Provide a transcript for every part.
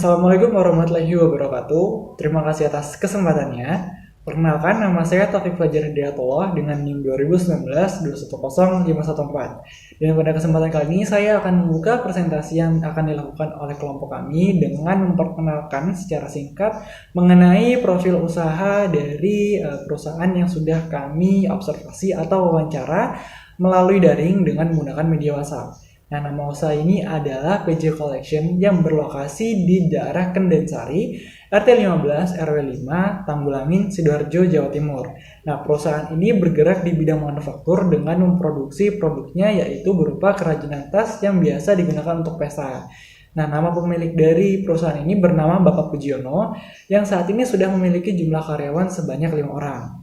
Assalamualaikum warahmatullahi wabarakatuh. Terima kasih atas kesempatannya. Perkenalkan, nama saya Taufik Fajar Hidayatullah dengan NIM 2019-210514. Dan pada kesempatan kali ini saya akan membuka presentasi yang akan dilakukan oleh kelompok kami dengan memperkenalkan secara singkat mengenai profil usaha dari perusahaan yang sudah kami observasi atau wawancara melalui daring dengan menggunakan media WhatsApp. Nah, nama usaha ini adalah PJ Collection yang berlokasi di daerah Kendensari, RT 15 RW 5, Tanggulangin, Sidoarjo, Jawa Timur. Nah, perusahaan ini bergerak di bidang manufaktur dengan memproduksi produknya yaitu berupa kerajinan tas yang biasa digunakan untuk pesta. Nah, nama pemilik dari perusahaan ini bernama Bapak Pujiono yang saat ini sudah memiliki jumlah karyawan sebanyak 5 orang.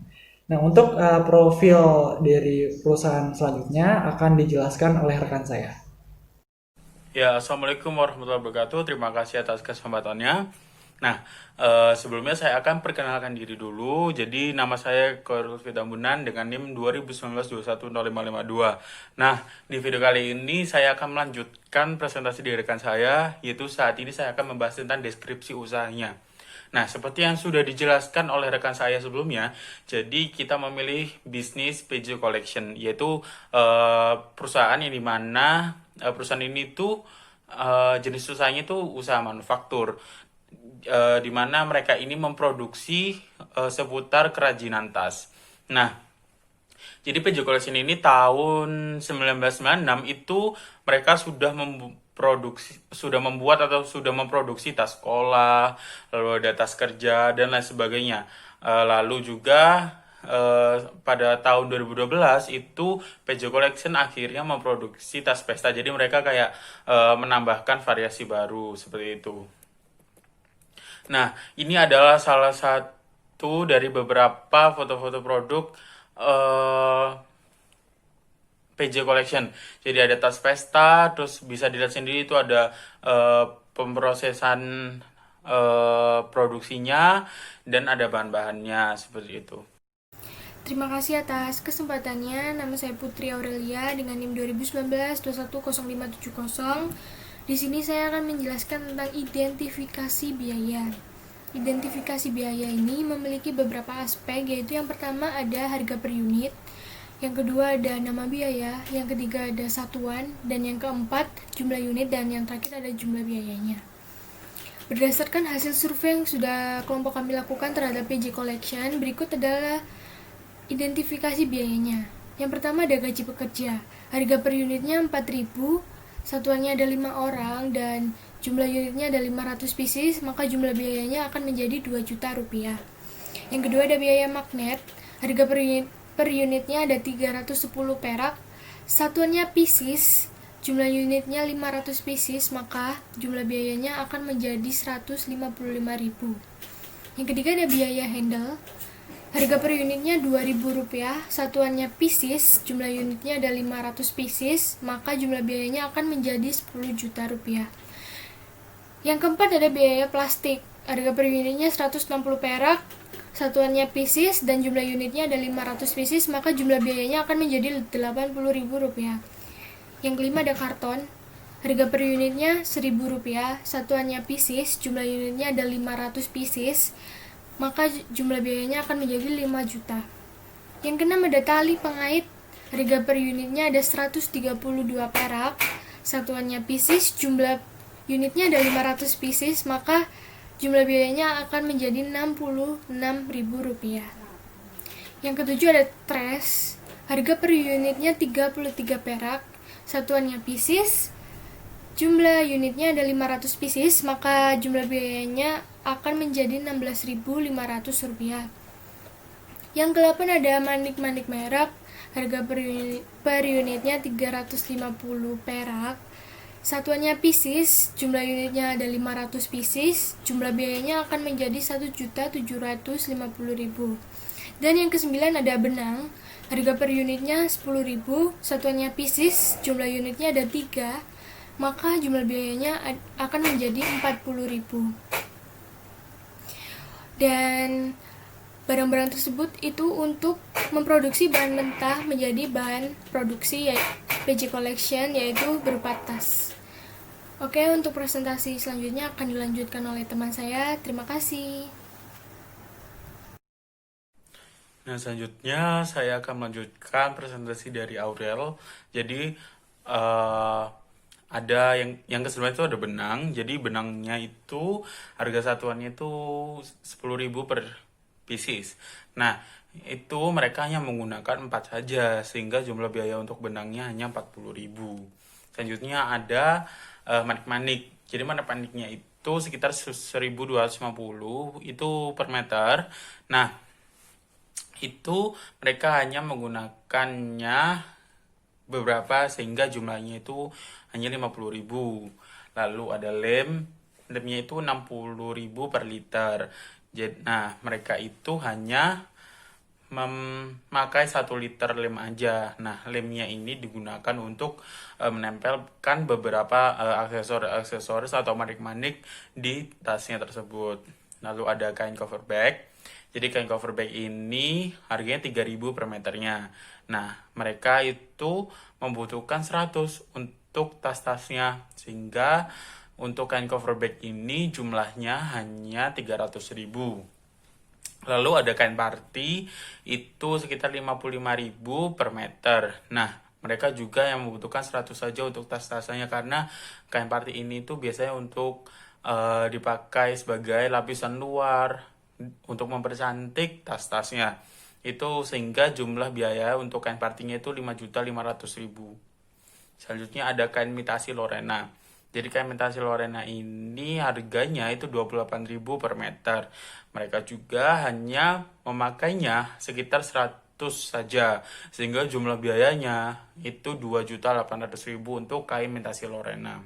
Nah, untuk profil dari perusahaan selanjutnya akan dijelaskan oleh rekan saya. Ya, Assalamualaikum warahmatullahi wabarakatuh. Terima kasih atas kesempatannya. Nah, sebelumnya saya akan perkenalkan diri dulu. Jadi, nama saya Koirul Fitambunan dengan NIM 2019-210552. Nah, di video kali ini saya akan melanjutkan presentasi dari rekan saya, yaitu saat ini saya akan membahas tentang deskripsi usahanya. Nah, seperti yang sudah dijelaskan oleh rekan saya sebelumnya, jadi kita memilih bisnis PJ Collection, yaitu perusahaan yang dimana perusahaan ini tuh jenis usahanya tuh usaha manufaktur, di mana mereka ini memproduksi seputar kerajinan tas. Nah, jadi PJ Collection ini tahun 1996 itu mereka sudah membuat atau sudah memproduksi tas sekolah, lalu ada tas kerja dan lain sebagainya. Lalu juga pada tahun 2012 itu PJ Collection akhirnya memproduksi tas pesta. Jadi mereka kayak menambahkan variasi baru seperti itu. Nah, ini adalah salah satu dari beberapa foto-foto produk PJ Collection. Jadi ada tas pesta, terus bisa dilihat sendiri itu ada pemrosesan produksinya dan ada bahan-bahannya seperti itu. Terima kasih atas kesempatannya. Nama saya Putri Aurelia dengan NIM 2019-210570. Di sini saya akan menjelaskan tentang identifikasi biaya. Identifikasi biaya ini memiliki beberapa aspek, yaitu yang pertama ada harga per unit, yang kedua ada nama biaya, yang ketiga ada satuan, dan yang keempat jumlah unit, dan yang terakhir ada jumlah biayanya. Berdasarkan hasil survei yang sudah kelompok kami lakukan terhadap PJ Collection, berikut adalah identifikasi biayanya. Yang pertama ada gaji pekerja. Harga per unitnya 4.000, satuannya ada 5 orang, dan jumlah unitnya ada 500 pieces, maka jumlah biayanya akan menjadi 2 juta rupiah. Yang kedua ada biaya magnet. Harga per unitnya ada 310 perak, satuannya pieces, jumlah unitnya 500 pieces, maka jumlah biayanya akan menjadi 155.000. Yang ketiga ada biaya handle. Harga per unitnya Rp2.000, satuannya pieces, jumlah unitnya ada 500 pieces, maka jumlah biayanya akan menjadi 10 juta rupiah. Yang keempat ada biaya plastik. Harga per unitnya 160 perak, satuannya pieces, dan jumlah unitnya ada 500 pieces, maka jumlah biayanya akan menjadi Rp80.000. Yang kelima ada karton. Harga per unitnya Rp1.000, satuannya pieces, jumlah unitnya ada 500 pieces, maka jumlah biayanya akan menjadi 5 juta. Yang keenam ada tali pengait. Harga per unitnya ada 132 perak, satuannya pieces, jumlah unitnya ada 500 pieces, maka jumlah biayanya akan menjadi Rp66.000. Yang ketujuh ada tres. Harga per unitnya 33 perak, satuannya pieces, jumlah unitnya ada 500 pieces, maka jumlah biayanya akan menjadi Rp16.500. Yang ke-8 ada manik-manik merek. Harga per unitnya 350 perak, satuannya pieces, jumlah unitnya ada 500 pieces, jumlah biayanya akan menjadi Rp1.750.000. Dan yang ke-9 ada benang. Harga per unitnya Rp10.000, satuannya pieces, jumlah unitnya ada 3, maka jumlah biayanya akan menjadi Rp40.000. Dan barang-barang tersebut itu untuk memproduksi bahan mentah menjadi bahan produksi PJ Collection, yaitu berupa tas. Oke, untuk presentasi selanjutnya akan dilanjutkan oleh teman saya. Terima kasih. Nah, selanjutnya saya akan melanjutkan presentasi dari Aurel. Jadi, ada yang keseluruhan itu ada benang. Jadi, benangnya itu harga satuannya itu 10.000 per pieces. Nah, itu mereka hanya menggunakan 4 saja, sehingga jumlah biaya untuk benangnya hanya 40.000. Selanjutnya ada manik-manik. Jadi manik-maniknya itu sekitar 1.250 itu per meter. Nah, itu mereka hanya menggunakannya beberapa sehingga jumlahnya itu hanya 50.000. Lalu ada lemnya itu 60.000 per liter. Nah, mereka itu hanya memakai 1 liter lem aja. Nah, lemnya ini digunakan untuk menempelkan beberapa aksesoris atau manik-manik di tasnya tersebut. Lalu ada kain cover bag. Jadi kain cover bag ini harganya 3.000 per meternya. Nah, mereka itu membutuhkan 100 untuk tas-tasnya, sehingga untuk kain cover bag ini jumlahnya hanya 300.000. Lalu ada kain party, itu sekitar 55.000 per meter. Nah, mereka juga yang membutuhkan 100 saja untuk tas-tasnya, karena kain party ini tuh biasanya untuk dipakai sebagai lapisan luar untuk mempercantik tas-tasnya. Itu sehingga jumlah biaya untuk kain partinya itu 5.500.000. Selanjutnya ada kain imitasi Lorena. Jadi kain imitasi Lorena ini harganya itu 28.000 per meter. Mereka juga hanya memakainya sekitar 100 saja, sehingga jumlah biayanya itu 2.800.000 untuk kain imitasi Lorena.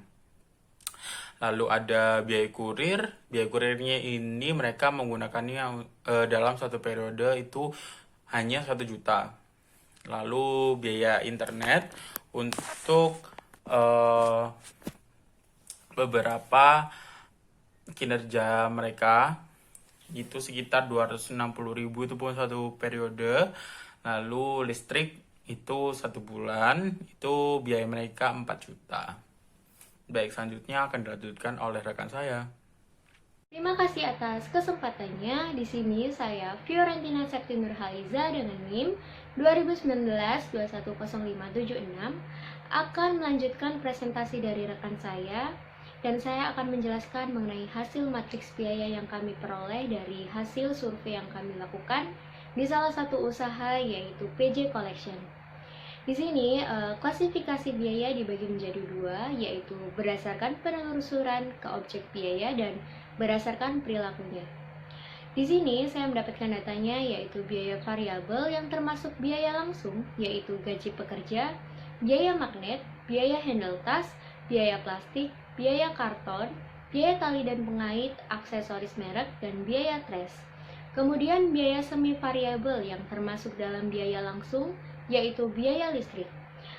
Lalu ada biaya kurir. Biaya kurirnya ini mereka menggunakannya dalam satu periode itu hanya 1 juta. Lalu biaya internet untuk beberapa kinerja mereka itu sekitar 260.000, itu pun satu periode. Lalu listrik itu 1 bulan, itu biaya mereka 4 juta. Baik, selanjutnya akan dilanjutkan oleh rekan saya. Terima kasih atas kesempatannya. Di sini saya Fiorentina Septi Nurhaliza dengan NIM 2019-210576 akan melanjutkan presentasi dari rekan saya, dan saya akan menjelaskan mengenai hasil matriks biaya yang kami peroleh dari hasil survei yang kami lakukan di salah satu usaha, yaitu PJ Collection. Di sini klasifikasi biaya dibagi menjadi 2, yaitu berdasarkan penelusuran ke objek biaya dan berdasarkan perilakunya. Di sini saya mendapatkan datanya, yaitu biaya variabel yang termasuk biaya langsung, yaitu gaji pekerja, biaya magnet, biaya handle tas, biaya plastik, biaya karton, biaya tali dan pengait, aksesoris merek, dan biaya trash. Kemudian biaya semi variabel yang termasuk dalam biaya langsung, yaitu biaya listrik.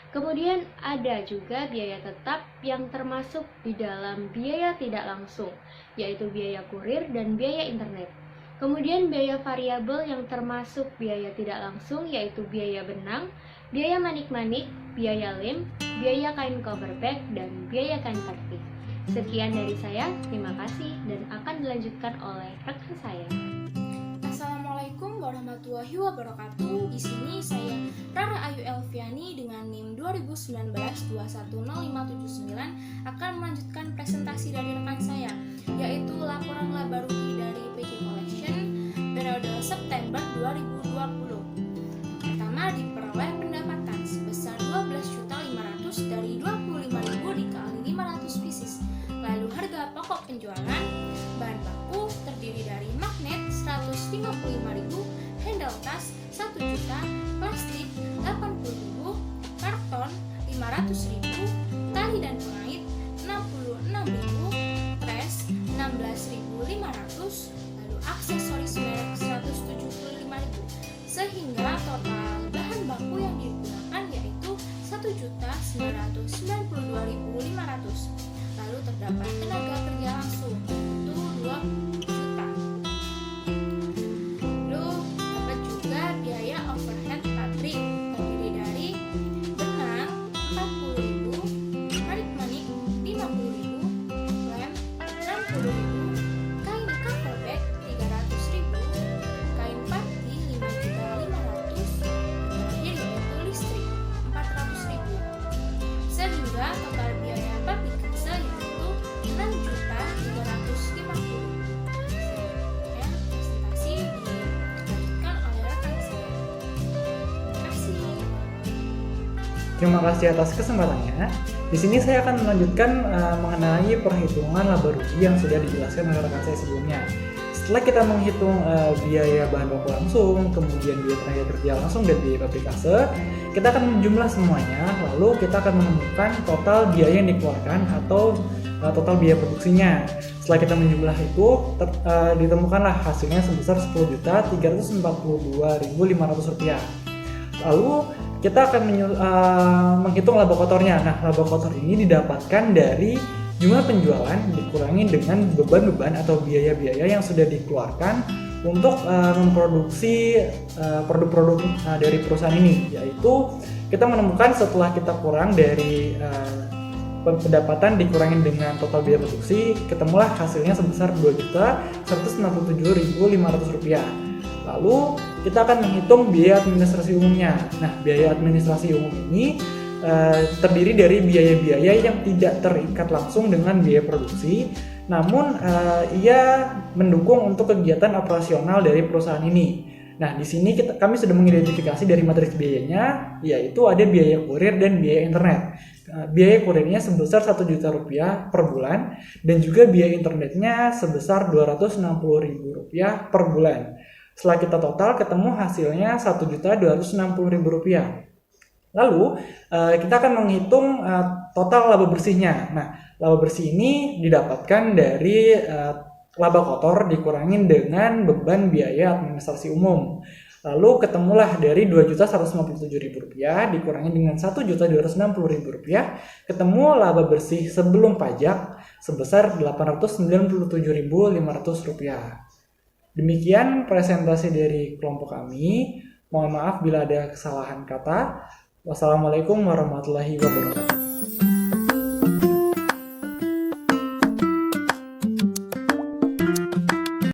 Kemudian ada juga biaya tetap yang termasuk di dalam biaya tidak langsung, yaitu biaya kurir dan biaya internet. Kemudian biaya variabel yang termasuk biaya tidak langsung, yaitu biaya benang, biaya manik-manik, biaya lem, biaya kain cover bag, dan biaya kain party. Sekian dari saya, terima kasih, dan akan dilanjutkan oleh rekan saya. Assalamualaikum warahmatullahi wabarakatuh. Di sini saya Rara Ayu Elviani dengan NIM 2019-210579 akan melanjutkan presentasi dari rekan saya, yaitu laporan laba rugi dari PJ Collection periode September 2020. Pertama, diperoleh pendapatan sebesar 12.500.000 dari 25.000 dikali 500 pieces. Lalu harga pokok penjualan bahan baku terdiri dari magnet 155.000, handle tas 1 juta, plastik 80.000, karton 500.000, tali dan pengait 66.000, trash 16.500, lalu aksesoris merek 175.000, sehingga total bahan baku yang digunakan yaitu 1.992.500. Lalu terdapat tenaga kerja langsung itu 2 juta. Lalu dapat juga biaya overhead pabrik terdiri dari benang 40.000, manik-manik 50.000, maka total biaya publikase yaitu 6.250.000. Ya, presentasi dilanjutkan oleh rekan saya. Terima kasih. Terima kasih atas kesempatannya. Di sini saya akan melanjutkan mengenai perhitungan laba rugi yang sudah dijelaskan oleh rekan saya sebelumnya. Setelah kita menghitung biaya bahan baku langsung, kemudian biaya tenaga kerja langsung dan biaya publikase, kita akan menjumlah semuanya, lalu kita akan menemukan total biaya yang dikeluarkan atau total biaya produksinya. Setelah kita menjumlah itu, ditemukanlah hasilnya sebesar Rp10.342.500. Lalu kita akan menghitung laba kotornya. Nah, laba kotor ini didapatkan dari jumlah penjualan dikurangi dengan beban-beban atau biaya-biaya yang sudah dikeluarkan untuk memproduksi produk-produk dari perusahaan ini, yaitu kita menemukan setelah kita kurang dari pendapatan dikurangi dengan total biaya produksi, ketemulah hasilnya sebesar Rp2.197.500. Lalu kita akan menghitung biaya administrasi umumnya. Nah, biaya administrasi umum ini terdiri dari biaya-biaya yang tidak terikat langsung dengan biaya produksi, namun ia mendukung untuk kegiatan operasional dari perusahaan ini. Nah, di sini kami sudah mengidentifikasi dari matriks biayanya, yaitu ada biaya kurir dan biaya internet. Biaya kurirnya sebesar Rp1.000.000 per bulan, dan juga biaya internetnya sebesar Rp260.000 per bulan. Setelah kita total, ketemu hasilnya Rp1.260.000. Lalu kita akan menghitung total laba bersihnya. Nah, laba bersih ini didapatkan dari laba kotor dikurangin dengan beban biaya administrasi umum. Lalu ketemulah dari Rp2.157.000 dikurangi dengan Rp1.260.000, ketemu laba bersih sebelum pajak sebesar Rp897.500. Demikian presentasi dari kelompok kami. Mohon maaf bila ada kesalahan kata. Wassalamualaikum warahmatullahi wabarakatuh.